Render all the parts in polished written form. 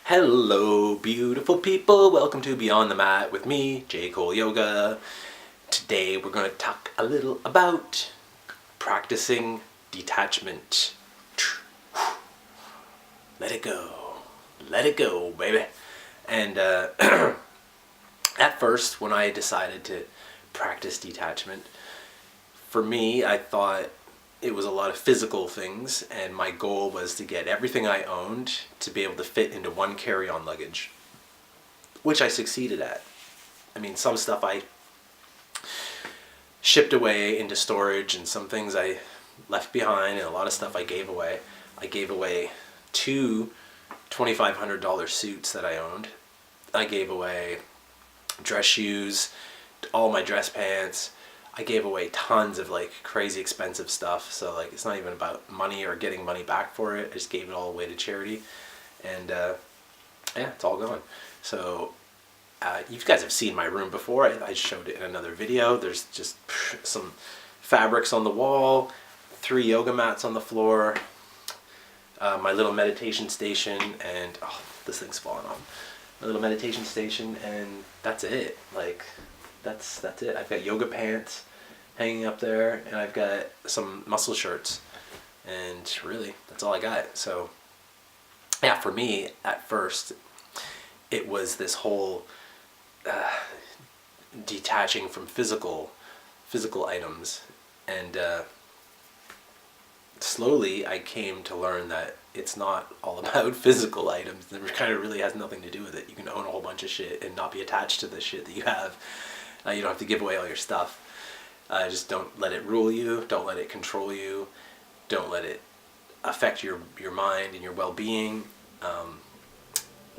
Hello, beautiful people. Welcome to Beyond the Mat with me, J. Cole Yoga. Today we're going to talk a little about practicing detachment. Let it go. Let it go, baby. And at first, when I decided to practice detachment, for me, I thought it was a lot of physical things, and my goal was to get everything I owned to be able to fit into one carry-on luggage, which I succeeded at. I mean, some stuff I shipped away into storage, and some things I left behind, and a lot of stuff I gave away. I gave away two $2,500 suits that I owned. I gave away dress shoes, all my dress pants. I gave away tons of like crazy expensive stuff, so like it's not even about money or getting money back for it. I just gave it all away to charity, and yeah, it's all gone. So you guys have seen my room before. I showed it in another video. There's just some fabrics on the wall, 3 yoga mats on the floor, my little meditation station, and oh, this thing's falling off. My little meditation station, and that's it. Like that's it. I've got yoga pants hanging up there, and I've got some muscle shirts, and really that's all I got. So yeah, for me at first it was this whole detaching from physical items, and slowly I came to learn that it's not all about physical items. It kind of really has nothing to do with it. You can own a whole bunch of shit and not be attached to the shit that you have. You don't have to give away all your stuff. Just don't let it rule you. Don't let it control you. Don't let it affect your mind and your well-being.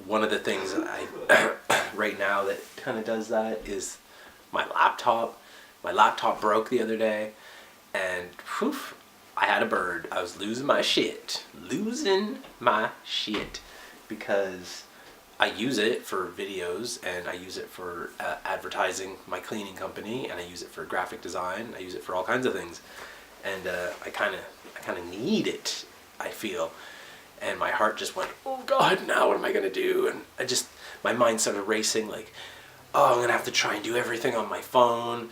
One of the things that I right now that kind of does that is my laptop. My laptop broke the other day, and whew, I had a bird. I was losing my shit. Because I use it for videos, and I use it for advertising my cleaning company, and I use it for graphic design. I use it for all kinds of things, and I kind of need it, I feel. And my heart just went, oh God, now what am I gonna do? And my mind started racing, like, oh, I'm gonna have to try and do everything on my phone.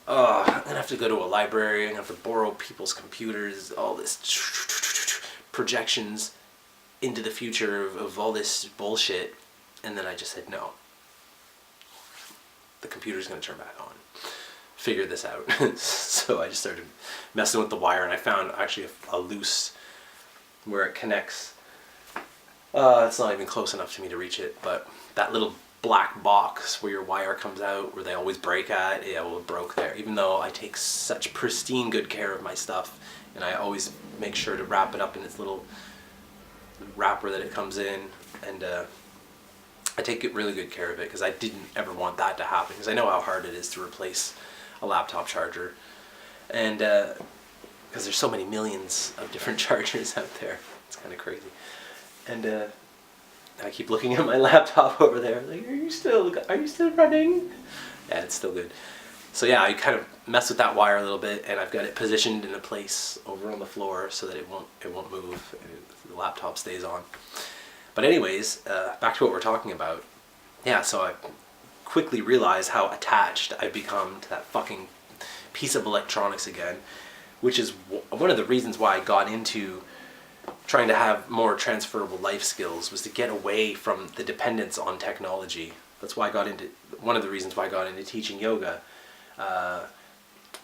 Oh, I'm gonna have to go to a library. I'm gonna have to borrow people's computers. All this projections into the future of all this bullshit. And then I just said, no, the computer's going to turn back on. Figure this out. So I just started messing with the wire, and I found actually a loose where it connects. It's not even close enough to me to reach it, but that little black box where your wire comes out, where they always break at, yeah, well, it broke there. Even though I take such pristine good care of my stuff, and I always make sure to wrap it up in its little wrapper that it comes in, and I take really good care of it, because I didn't ever want that to happen, because I know how hard it is to replace a laptop charger, and because there's so many millions of different chargers out there. It's kind of crazy. And I keep looking at my laptop over there, like, are you still running? Yeah, it's still good. So yeah, I kind of mess with that wire a little bit, and I've got it positioned in a place over on the floor so that it won't move, and the laptop stays on. But anyways, back to what we're talking about. Yeah, so I quickly realized how attached I've become to that fucking piece of electronics again, which is one of the reasons why I got into trying to have more transferable life skills, was to get away from the dependence on technology. That's why one of the reasons why I got into teaching yoga.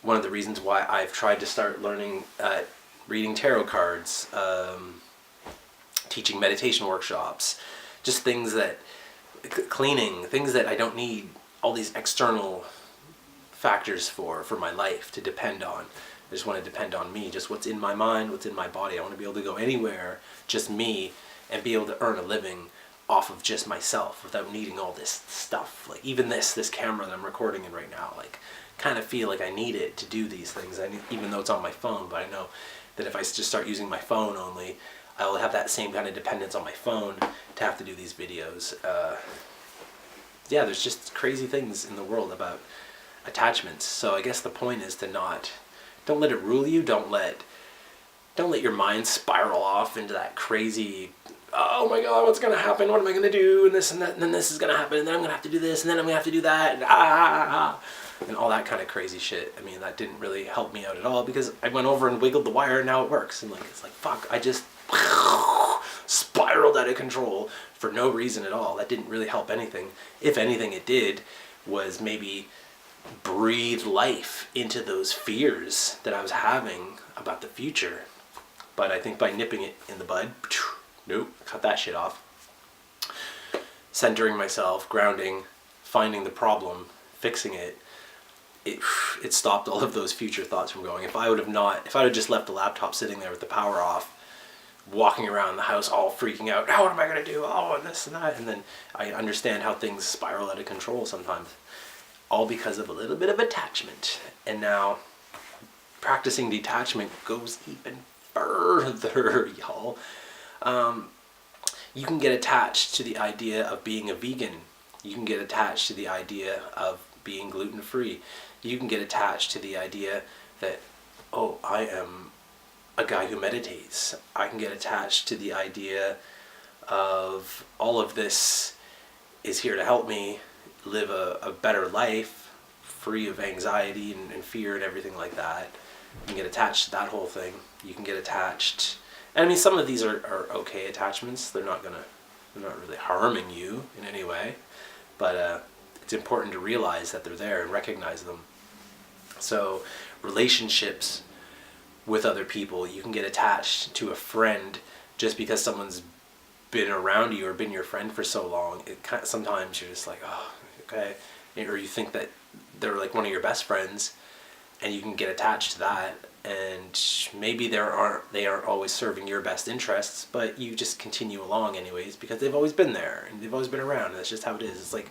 One of the reasons why I've tried to start learning, reading tarot cards, teaching meditation workshops, just things that, cleaning, things that I don't need all these external factors for my life to depend on. I just want to depend on me, just what's in my mind, what's in my body. I want to be able to go anywhere, just me, and be able to earn a living off of just myself without needing all this stuff. Like even this camera that I'm recording in right now, like kind of feel like I need it to do these things. Even though it's on my phone, but I know that if I just start using my phone only, I will have that same kind of dependence on my phone to have to do these videos. Yeah, there's just crazy things in the world about attachments. So I guess the point is to don't let it rule you. Don't let your mind spiral off into that crazy oh my God, what's going to happen? What am I going to do? And this and that, and then this is going to happen, and then I'm going to have to do this, and then I'm going to have to do that, and all that kind of crazy shit. I mean, that didn't really help me out at all, because I went over and wiggled the wire, and now it works. And like, it's like, fuck, I just spiraled out of control for no reason at all. That didn't really help anything. If anything, it did was maybe breathe life into those fears that I was having about the future. But I think by nipping it in the bud, nope, cut that shit off. Centering myself, grounding, finding the problem, fixing it, it stopped all of those future thoughts from going. If I would have just left the laptop sitting there with the power off, walking around the house all freaking out, oh, what am I going to do? Oh, and this and that. And then I understand how things spiral out of control sometimes. All because of a little bit of attachment. And now practicing detachment goes even further, y'all. You can get attached to the idea of being a vegan. You can get attached to the idea of being gluten-free. You can get attached to the idea that, oh, I am a guy who meditates. I can get attached to the idea of all of this is here to help me live a better life, free of anxiety and fear and everything like that. You can get attached to that whole thing. You can get attached, and I mean, some of these are okay attachments. They're not really harming you in any way, but it's important to realize that they're there and recognize them. So relationships with other people, you can get attached to a friend just because someone's been around you or been your friend for so long. Sometimes you're just like, oh, okay, or you think that they're like one of your best friends, and you can get attached to that, and maybe they aren't always serving your best interests, but you just continue along anyways because they've always been there and they've always been around, and that's just how it is. It's like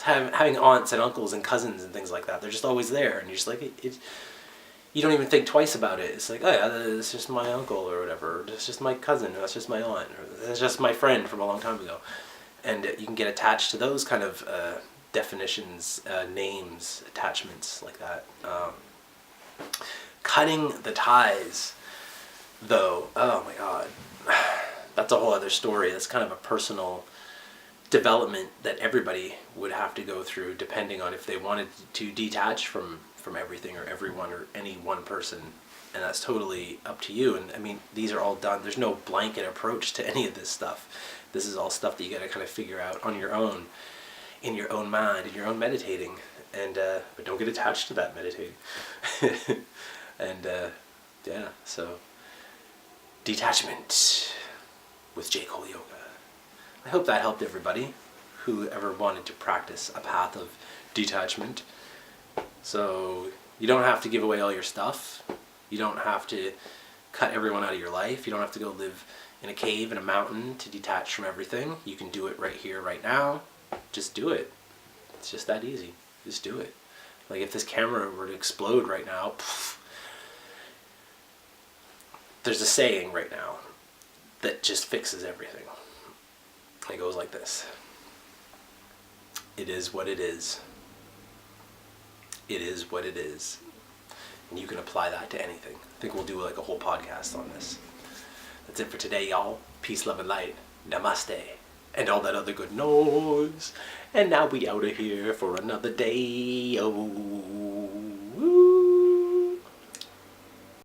having aunts and uncles and cousins and things like that. They're just always there, and you're just like, you don't even think twice about it. It's like, oh yeah, that's just my uncle or whatever. That's just my cousin. Or that's just my aunt. Or that's just my friend from a long time ago. And you can get attached to those kind of definitions, names, attachments like that. Cutting the ties, though, oh my God, that's a whole other story. That's kind of a personal development that everybody would have to go through, depending on if they wanted to detach from everything or everyone or any one person, and that's totally up to you. And I mean, these are all done. There's no blanket approach to any of this stuff. This is all stuff that you got to kind of figure out on your own, in your own mind, in your own meditating, and but don't get attached to that meditating. And yeah, so detachment with J. Cole Yoga. I hope that helped everybody who ever wanted to practice a path of detachment. So you don't have to give away all your stuff. You don't have to cut everyone out of your life. You don't have to go live in a cave in a mountain to detach from everything. You can do it right here, right now. Just do it. It's just that easy. Just do it. Like if this camera were to explode right now, there's a saying right now that just fixes everything. It goes like this. It is what it is. It is what it is. And you can apply that to anything. I think we'll do like a whole podcast on this. That's it for today, y'all. Peace, love, and light. Namaste. And all that other good noise. And now we out of here for another day. Oh.